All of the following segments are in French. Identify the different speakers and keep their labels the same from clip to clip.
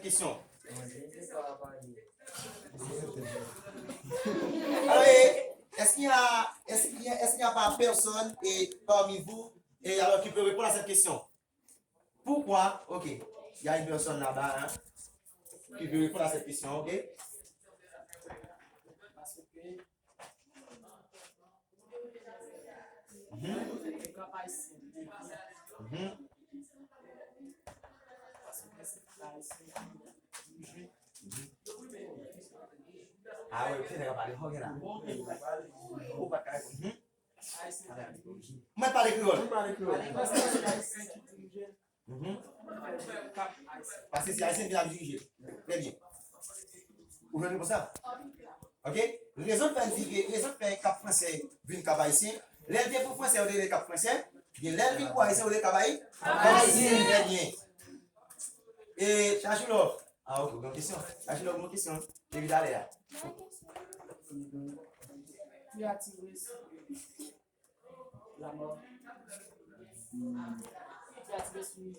Speaker 1: question. Alors, est-ce qu'il n'y a pas personne parmi vous qui peut répondre à cette question? Pourquoi? Ok. Il y a une personne là-bas qui peut répondre à cette question, ok?
Speaker 2: Parce que
Speaker 1: Ah oui, ok, d'accord, parlez, ok là. Moi, je parle créole. Parce que c'est haïtien qui l'a dirigé. Très bien. Vous venez pour ça? Ok? Les autres pays cap français viennent cap haïtien. Les deux pour français, on est cap français. Et les deux pour haïtien, on est cap haïtien. Très bien. Et Chachilo. Ah, ok, bonne question. Chachilo, bonne question. Je vais aller là.
Speaker 2: qui a tiré sur la mort. Qui a tiré sur lui.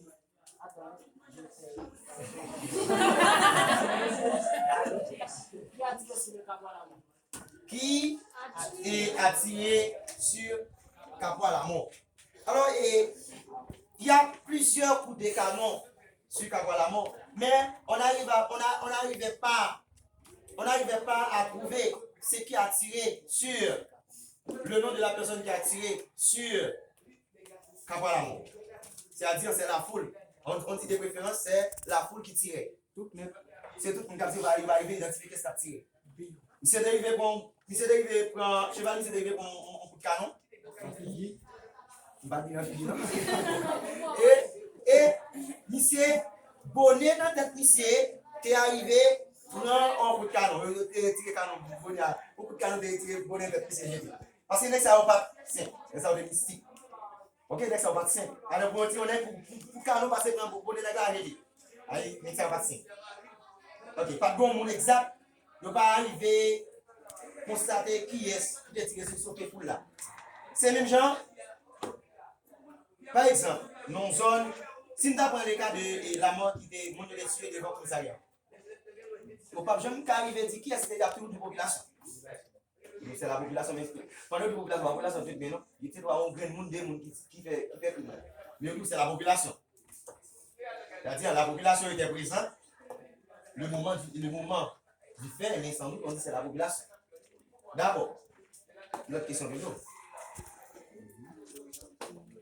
Speaker 2: Attends, je sais. Qui a tiré sur le capot à la mort.
Speaker 1: Qui est attiré sur Capois la mort? Alors, il y a plusieurs coups de canon sur Capois la mort, mais on n'arrivait pas à trouver ce qui a tiré sur le nom de la personne qui a tiré sur Capois la mort. C'est-à-dire, c'est la foule. On dit de préférence, c'est la foule qui tirait. C'est tout le monde qui va arriver à identifier ce qui a tiré. Il s'est dérivé pour cheval, il s'est dérivé pour un coup de canon. Et il s'est bonné dans tête, il s'est arrivé pour un coup de canon. Il a tiré canon, un coup de canon, il a tiré bonné dans tête, parce que ça va pas saint, ça va être mystique. Ok, ça va pas saint. Alors pour pour canon passer pour bonné dans la galerie. Allez, ça va pas saint. Ok, pas de bon monde exact. Ne pas arriver constater qui est tiré sur ce foule là. C'est même gens. Par exemple, non zone, si nous prenons le cas de la mort qui est monté tué devant le commissariat. Au pape Jean qui arrive et dit qui est-ce qui a tué la population? C'est la population, mais pendant que la population fait bien, non? Il y a un grand monde qui fait crime. Mais c'est la population. C'est-à-dire la population était présente. Le moment du fait, mais sans doute on dit c'est la population. D'abord, l'autre question de nous.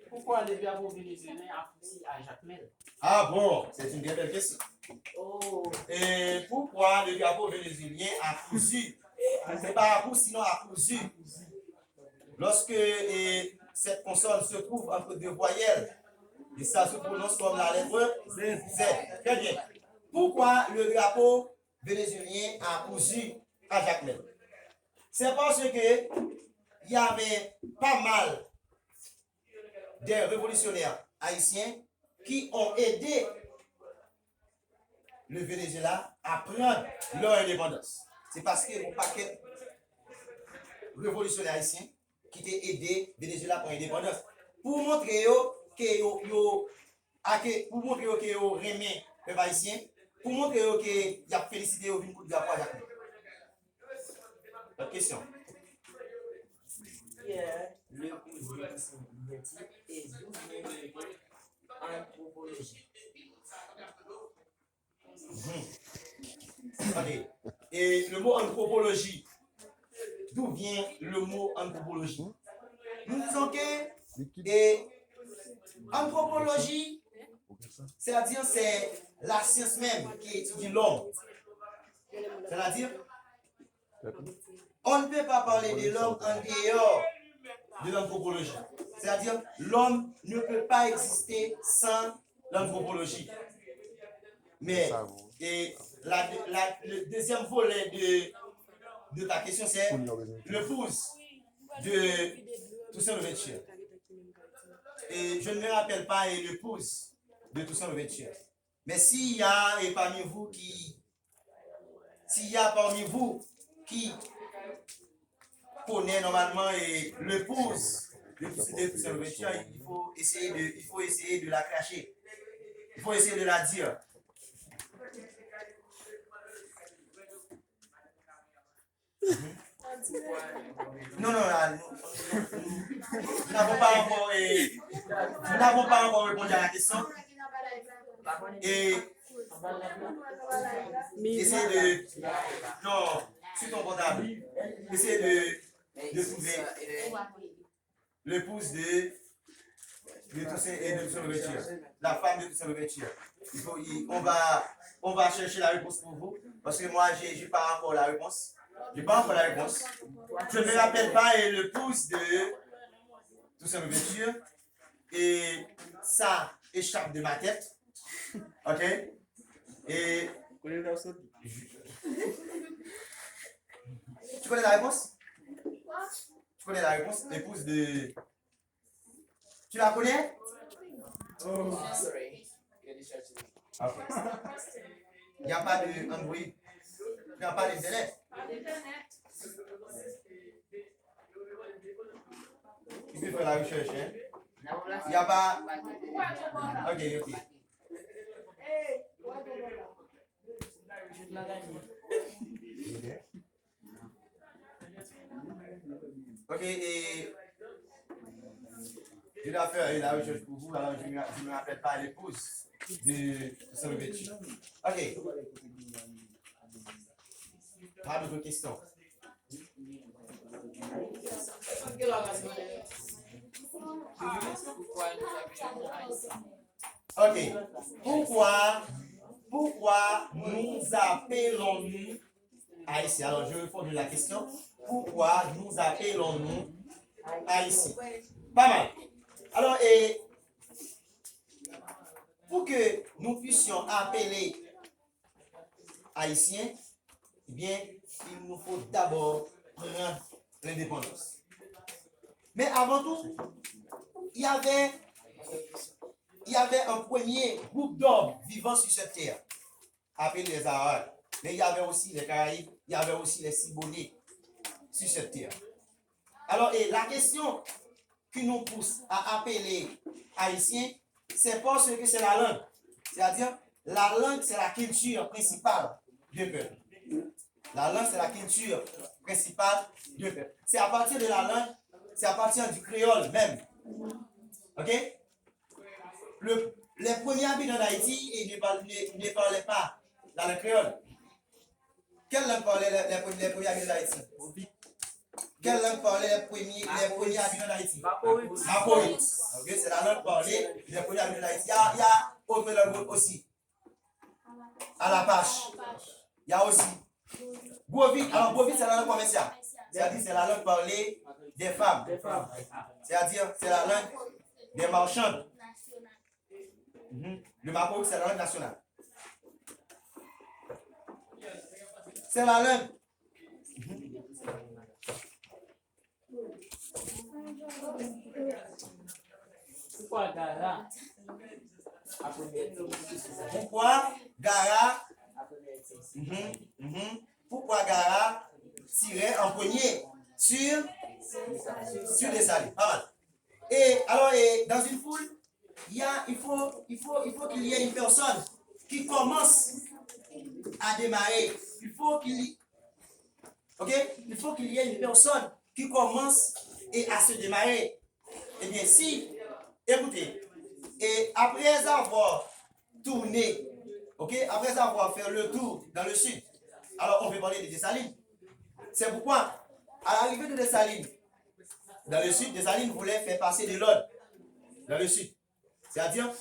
Speaker 2: Pourquoi les drapeaux vénézuéliens associent à Jacmel?
Speaker 1: Ah bon, c'est une bien belle question.
Speaker 2: Oh.
Speaker 1: Et pourquoi le drapeau vénézuélien a cousu? C'est pas à cousu, sinon à cousu. Lorsque cette consonne se trouve entre deux voyelles, et ça se prononce comme la lettre Z. Très bien. Pourquoi le drapeau vénézuélien a cousu à Jacmel? C'est parce que il y avait pas mal des révolutionnaires haïtiens qui ont aidé le Venezuela à prendre leur indépendance. C'est parce que mon paquet révolutionnaire haïtien qui ont aidé le Venezuela à prendre l'indépendance. Pour montrer que vous remet les haïtiens, pour montrer que y a félicité au vin coup de drapeau à Jacques. Autre question.
Speaker 2: Pierre, le cousin et d'où vient le mot anthropologie.
Speaker 1: Allez. Et le mot anthropologie, d'où vient le mot anthropologie? Nous disons que anthropologie, c'est-à-dire c'est la science même qui étudie l'homme. C'est-à-dire, on ne peut pas parler de l'homme en dehors de l'anthropologie. C'est-à-dire, l'homme ne peut pas exister sans l'anthropologie. Mais le deuxième volet de ta question, c'est le pouce de Toussaint Louverture. Et je ne me rappelle pas le pouce de Toussaint Louverture. Mais s'il y a parmi vous qui connaît normalement le pouce de Toussaint Louverture, il faut essayer de la cracher. Il faut essayer de la dire. Non, là, nous n'avons pas encore, nous n'avons pas encore répondu à la question. Et essayez de, non, sur ton portable, essayez de trouver l'épouse de Toussaint et de Toussaint Louverture, la femme de Toussaint Louverture. On va chercher la réponse pour vous, parce que moi, j'ai pas encore la réponse. Je n'ai pas encore la réponse. Je ne me rappelle pas l'épouse de Toussaint Louverture, et ça échappe de ma tête. Ok? Et. Tu connais la réponse? Tu connais la réponse? L'épouse de. Tu la connais?
Speaker 2: Oh, sorry.
Speaker 1: Okay. Il n'y a pas de Android. Il n'y a pas d'Internet. Tu peux faire la recherche, hein? Il n'y a pas. Ok. Ok, et je dois faire la recherche pour vous, alors je ne me rappelle pas l'épouse de Toussaint Louverture. Ok. Pas d'autres questions. Ok. Pourquoi nous appelons-nous Haïtiens? Alors, je réponds de la question. Pourquoi nous appelons-nous Haïtiens? Pas mal. Alors, pour que nous puissions appeler Haïtiens, eh bien, il nous faut d'abord prendre l'indépendance. Mais avant tout, il y avait un premier groupe d'hommes vivant sur cette terre, appelé les Arabes. Mais il y avait aussi les Caraïbes, il y avait aussi les Cibonais sur cette terre. Alors, et la question qui nous pousse à appeler Haïtiens, c'est parce que c'est la langue. C'est-à-dire, la langue, c'est la culture principale du peuple. La langue, c'est la culture principale du peuple. C'est à partir de la langue, c'est à partir du créole même. Ok? Les premiers habitants d'Haïti ne parlaient pas dans le créole. Quelle langue parlaient les premiers habitants d'Haïti? Quelle langue parlaient les premiers habitants d'Haïti? Maporit. Okay, c'est la langue parlée des premiers habitants d'Haïti. Il y a autre langue aussi. À la pâche. Il y a aussi. Govit. Alors, Govit, c'est la langue commerciale. C'est-à-dire, c'est la langue parlée des femmes. C'est-à-dire, c'est la langue des marchands. Le Maporit, c'est la langue nationale. C'est la langue.
Speaker 2: Pourquoi Gara?
Speaker 1: Pourquoi Gara tirait en premier sur Dessalines? Pas mal. Et alors, dans une foule, il faut qu'il y ait une personne qui commence à démarrer. Il faut qu'il y ait une personne qui commence à se démarrer. Eh bien, écoutez, et après avoir tourné, après avoir fait le tour dans le sud, alors on peut parler de Dessalines. C'est pourquoi, à l'arrivée de Dessalines, dans le sud, Dessalines voulait faire passer de l'ordre dans le sud. C'est-à-dire,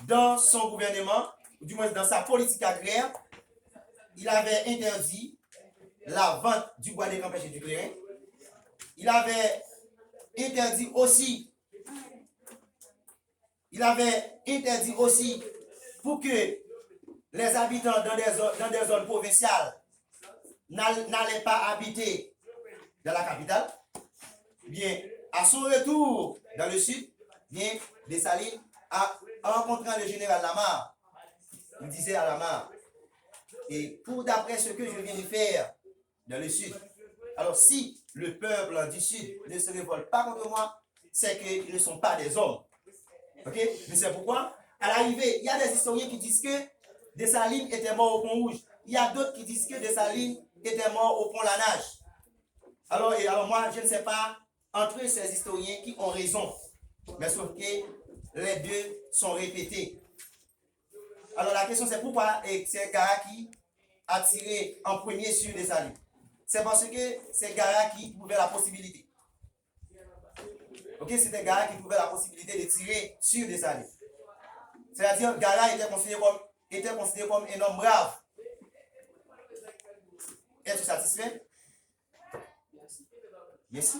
Speaker 1: dans son gouvernement, ou du moins dans sa politique agraire, il avait interdit la vente du bois des campagnes et du clairin. Il avait interdit aussi pour que les habitants dans des zones provinciales n'allaient pas habiter dans la capitale. Bien, à son retour dans le sud, bien, Dessalines a rencontré le général Lamar. Il disait à Lamar, et pour d'après ce que je viens de faire dans le sud, alors si le peuple du sud ne se révolte pas contre moi, c'est qu'ils ne sont pas des hommes. Ok? Mais c'est pourquoi, à l'arrivée, il y a des historiens qui disent que Dessalines était mort au Pont Rouge. Il y a d'autres qui disent que Dessalines était mort au Pont Lanage. Alors moi, je ne sais pas entre ces historiens qui ont raison, mais sauf que les deux sont répétés. Alors la question c'est pourquoi c'est Gara qui a tiré en premier sur Desailly. C'est parce que c'est Gara qui trouvait la possibilité. Ok, c'était Gara qui trouvait la possibilité de tirer sur Desailly. C'est-à-dire Gara était considéré comme un homme brave. Es-tu satisfait? Yes.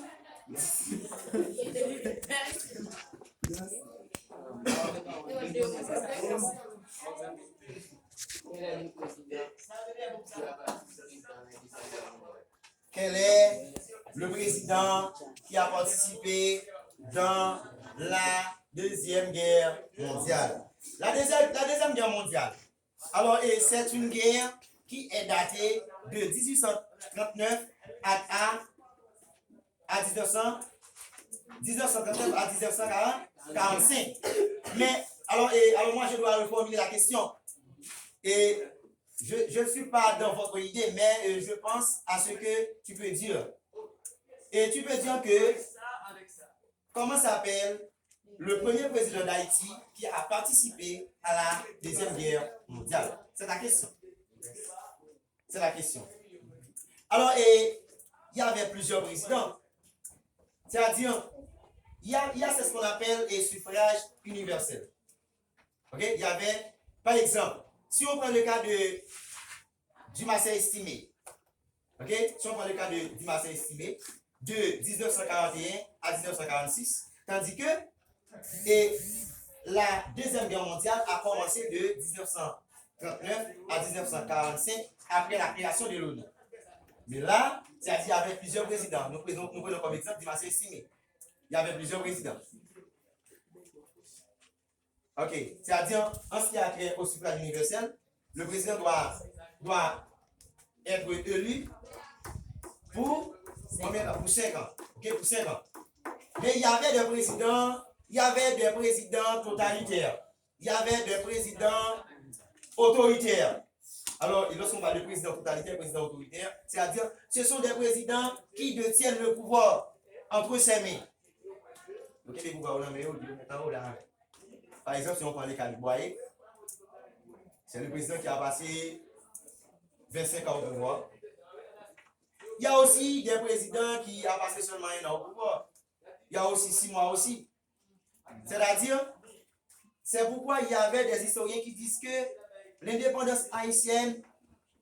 Speaker 1: Quel est le président qui a participé dans la Deuxième Guerre mondiale? La deuxième Guerre mondiale. Alors, c'est une guerre qui est datée de 1839 à 1939 à 1945. Mais, alors moi, je dois reformuler la question. Et je ne suis pas dans votre idée, mais je pense à ce que tu peux dire. Et tu peux dire que, comment s'appelle le premier président d'Haïti qui a participé à la Deuxième Guerre mondiale? C'est la question. C'est la question. Alors, il y avait plusieurs présidents. C'est-à-dire, il y a ce qu'on appelle le suffrage universel. Ok? Il y avait, par exemple, si on prend le cas de Dumassé estimé, ok? Si on prend le cas de Dumassé estimé, de 1941 à 1946, tandis que la Deuxième Guerre mondiale a commencé de 1939 à 1945 après la création de l'ONU. Mais là, c'est-à-dire qu'il y avait plusieurs présidents. Nous prenons comme exemple Dumassé estimé. Il y avait plusieurs présidents. Ok, c'est-à-dire, en ce qui a trait au suffrage universel, le président doit être élu pour combien? Pour 5 ans. Ok, pour 5 ans. Mais il y avait des présidents totalitaires. Il y avait des présidents autoritaires. Alors, lorsqu'on parle de président totalitaire, président autoritaire, c'est-à-dire, ce sont des présidents qui détiennent le pouvoir entre ses mains. Ok, les pouvoirs, par exemple, si on prend les cas du Boyer, c'est le président qui a passé 25 ans au pouvoir. Il y a aussi des présidents qui ont passé seulement 1 an au pouvoir. Il y a aussi 6 mois aussi. C'est-à-dire, c'est pourquoi il y avait des historiens qui disent que l'indépendance haïtienne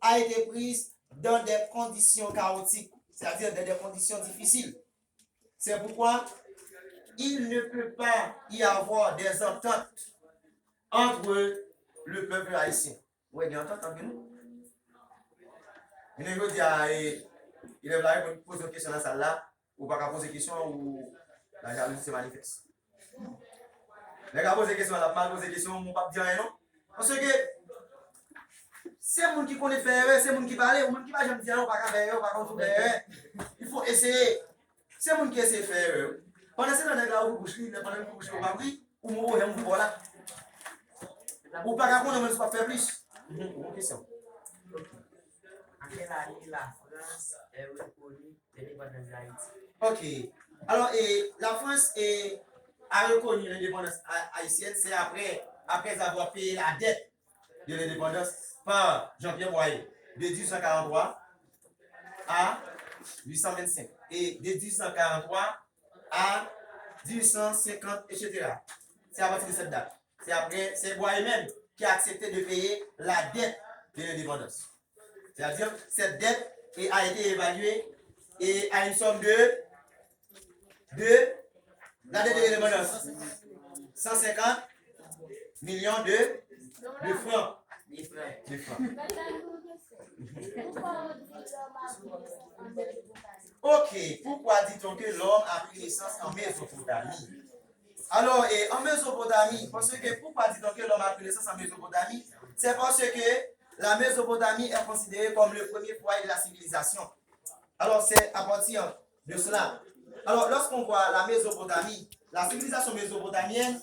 Speaker 1: a été prise dans des conditions chaotiques, c'est-à-dire dans des conditions difficiles. C'est pourquoi il ne peut pas y avoir des ententes entre le peuple haïtien. Oui, des ententes entre nous. Il est là pour poser une question dans la salle là, ou pas poser une question où la jalousie se manifeste. Les gars posent des questions, la mal poser des questions, mon pas dire rien, non? Parce que c'est le monde qui connaît faire, c'est le monde qui parle, le monde qui va jamais dire non, pas faire, pas contre faire. Il faut essayer. C'est le monde qui essaie de faire. Pendant ce temps, les gars, vous bouchez, pendant que vous bouchez au babri, ou vous avez un voilà. Ou pas qu'on ne pas faire plus. Bonne question.
Speaker 2: En quelle année la France est reconnue l'indépendance d'Haïti?
Speaker 1: Ok. Alors, la France a reconnu l'indépendance haïtienne, c'est après avoir payé la dette de l'indépendance par Jean-Pierre Boyer de 1843 à 1825 et de 1843 à 1850, etc. C'est à partir de cette date. C'est Boyer même qui a accepté de payer la dette de l'indépendance. C'est-à-dire cette dette a été évaluée et à une somme de la dette de l'indépendance 150 millions de francs. De francs. Ok, pourquoi dit-on que l'homme a pris naissance en Mésopotamie? Alors, en Mésopotamie, pourquoi dit-on que l'homme a pris naissance en Mésopotamie? C'est parce que la Mésopotamie est considérée comme le premier foyer de la civilisation. Alors, c'est à partir de cela. Alors, lorsqu'on voit la Mésopotamie, la civilisation mésopotamienne,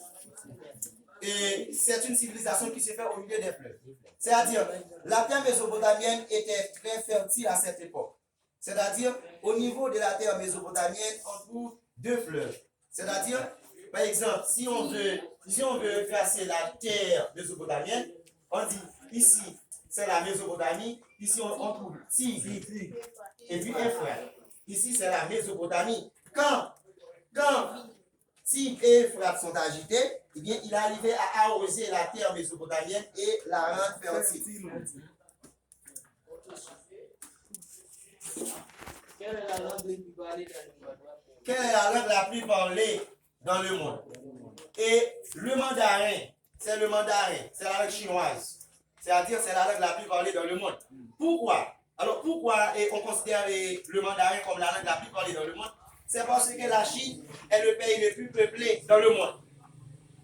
Speaker 1: c'est une civilisation qui se fait au milieu des fleuves. C'est-à-dire, la terre mésopotamienne était très fertile à cette époque. C'est-à-dire, au niveau de la terre mésopotamienne, on trouve deux fleuves. C'est-à-dire, par exemple, si on veut tracer la terre mésopotamienne, on dit ici, c'est la Mésopotamie. Ici, on trouve Tigre et puis Euphrate. Ici, c'est la Mésopotamie. Quand Tigre et Euphrate sont agités, eh bien, il est arrivé à arroser la terre mésopotamienne et la rendre fertile.
Speaker 2: Quelle est la langue la plus parlée dans le monde?
Speaker 1: Quelle est la langue la plus parlée dans le monde? Et le mandarin, c'est le mandarin, c'est la langue chinoise. C'est-à-dire, c'est la langue la plus parlée dans le monde. Pourquoi? Alors, pourquoi on considère le mandarin comme la langue la plus parlée dans le monde? C'est parce que la Chine est le pays le plus peuplé dans le monde.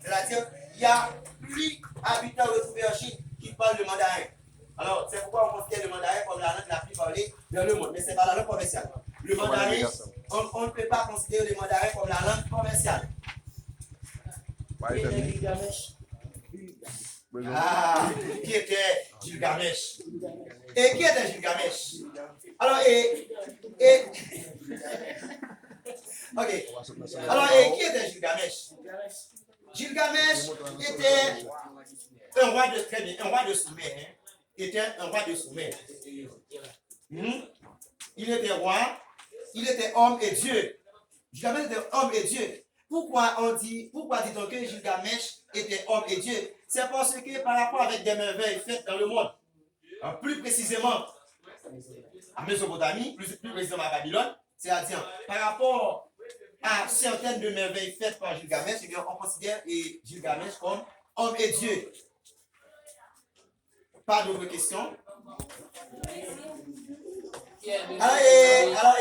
Speaker 1: C'est-à-dire, il y a plus d'habitants retrouvés en Chine qui parlent le mandarin. Alors, c'est pourquoi on considère le mandarin comme la langue la plus parlée dans le monde. Mais ce n'est pas la langue commerciale. Le mandarin, on ne peut pas considérer le mandarin comme la langue commerciale.
Speaker 2: Et le Gilgamesh.
Speaker 1: Ah, qui était Gilgamesh? Et qui était Gilgamesh? Alors, ok. Alors, qui était Gilgamesh? Gilgamesh était un roi de Sumer. Hein. Était un roi de Sumer. Il était roi, il était homme et Dieu. Gilgamesh était homme et Dieu. Pourquoi dit-on que Gilgamesh était homme et Dieu? C'est parce que par rapport avec des merveilles faites dans le monde, plus précisément à Mésopotamie, plus précisément à Babylone, c'est-à-dire par rapport à certaines de merveilles faites par Gilgamesh, eh bien, on considère Gilgamesh comme homme et Dieu. Pas d'autres questions? Alors,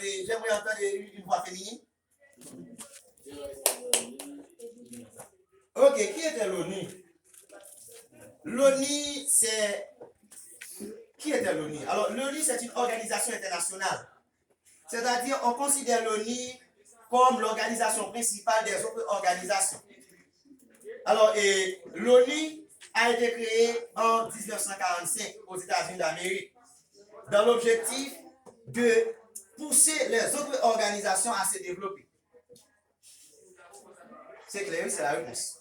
Speaker 1: j'aimerais entendre une voix féminine. Ok, qui était l'ONU? L'ONU, c'est... Qui était l'ONU? Alors, l'ONU, c'est une organisation internationale. C'est-à-dire, on considère l'ONU comme l'organisation principale des autres organisations. Alors, l'ONU a été créée en 1945 aux États-Unis d'Amérique dans l'objectif de pousser les autres organisations à se développer. C'est clair, c'est la réponse.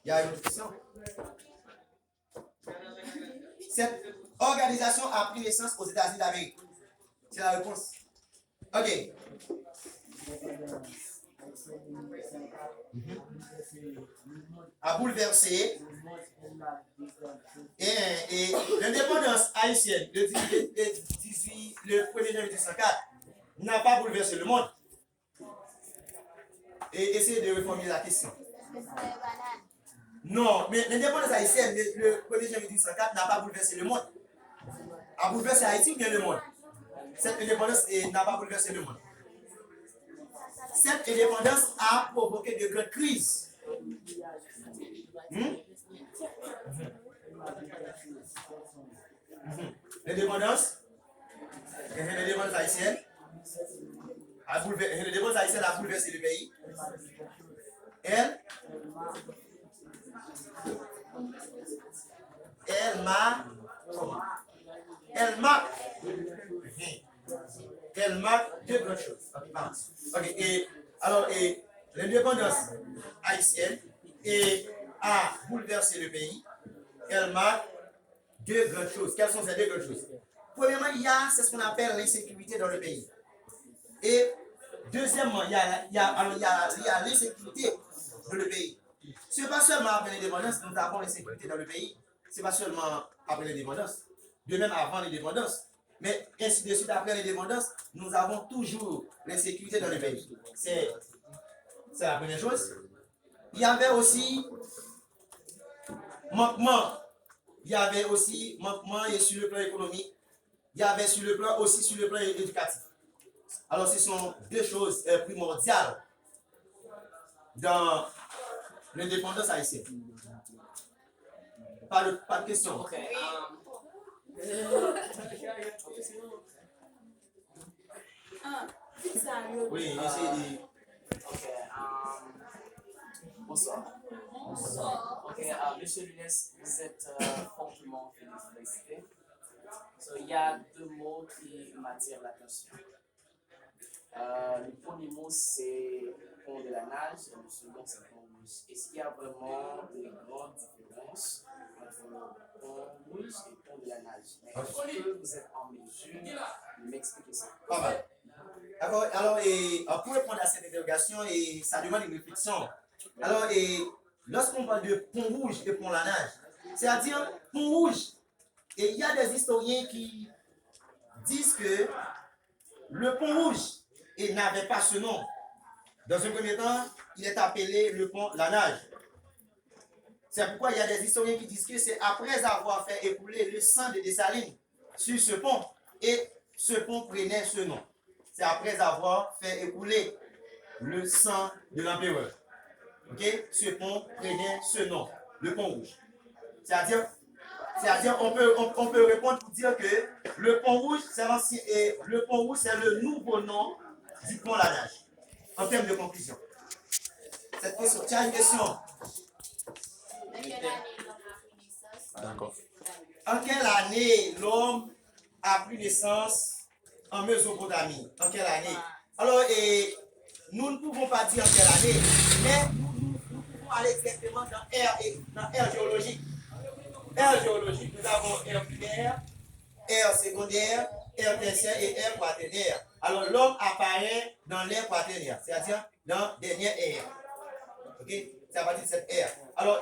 Speaker 1: Il y a une autre question? Cette organisation a pris naissance aux États-Unis d'Amérique. C'est la réponse. Ok. A bouleversé. Et l'indépendance haïtienne le 1er janvier 1904 n'a pas bouleversé le monde. Et essayez de reformuler la question. Non, mais l'indépendance haïtienne le 1er janvier 1904 n'a pas bouleversé le monde. A bouleversé Haïti ou bien le monde? Cette indépendance n'a pas bouleversé le monde. Cette indépendance a provoqué de grandes crises. L'indépendance haïtienne a bouleversé le pays. Elle marque deux grandes choses. Ok, alors, l'indépendance haïtienne a bouleversé le pays. Elle marque deux grandes choses. Quelles sont ces deux grandes choses? Premièrement, il y a ce qu'on appelle l'insécurité dans le pays. Et deuxièmement, il y a l'insécurité dans le pays. Ce n'est pas seulement après l'indépendance que nous avons l'insécurité dans le pays. Ce n'est pas seulement après l'indépendance. De même avant l'indépendance. Mais ainsi de suite, après l'indépendance, nous avons toujours l'insécurité dans le pays. C'est la première chose. Il y avait aussi manquement. Il y avait aussi manquement et sur le plan économique. Il y avait sur le plan éducatif. Alors, ce sont deux choses primordiales dans l'indépendance haïtienne. Pas de question.
Speaker 2: Okay.
Speaker 1: Oui, essayez de...
Speaker 2: Okay. Bonsoir. Ok, Monsieur Lunes, vous êtes fonctionnement félicité. So, il y a deux mots qui m'attirent l'attention. Le premier mot, c'est pont de la nage, et le second, c'est pont rouge. Est-ce qu'il y a vraiment une grande différence entre le pont rouge et le pont de la nage? Est-ce que vous êtes en mesure de m'expliquer ça?
Speaker 1: Pas mal. D'accord. Alors, pour répondre à cette interrogation, ça demande une réflexion. Alors, lorsqu'on parle de pont rouge et pont la nage, c'est-à-dire pont rouge, et il y a des historiens qui disent que le pont rouge n'avait pas ce nom. Dans un premier temps, il est appelé le pont la nage. C'est pourquoi il y a des historiens qui disent que c'est après avoir fait écouler le sang de Dessalines sur ce pont, et ce pont prenait ce nom. C'est après avoir fait écouler le sang de l'empereur. Ok? Ce pont prenait ce nom, le pont rouge. C'est-à-dire, on peut répondre pour dire que le pont rouge, c'est l'ancien, et le pont rouge, c'est le nouveau nom du pont la nage. En termes de conclusion. Cette question, tu as une question?
Speaker 3: D'accord.
Speaker 1: En quelle année l'homme a pris naissance en Mésopotamie? En quelle année? Alors, nous ne pouvons pas dire en quelle année, mais nous pouvons aller exactement dans l'ère géologique. Ère géologique, nous avons ère primaire, ère secondaire, ère tertiaire et ère quaternaire. Alors, l'homme apparaît dans l'ère quaternaire, c'est-à-dire dans la dernière ère. Ok? C'est à partir de cette ère. Alors,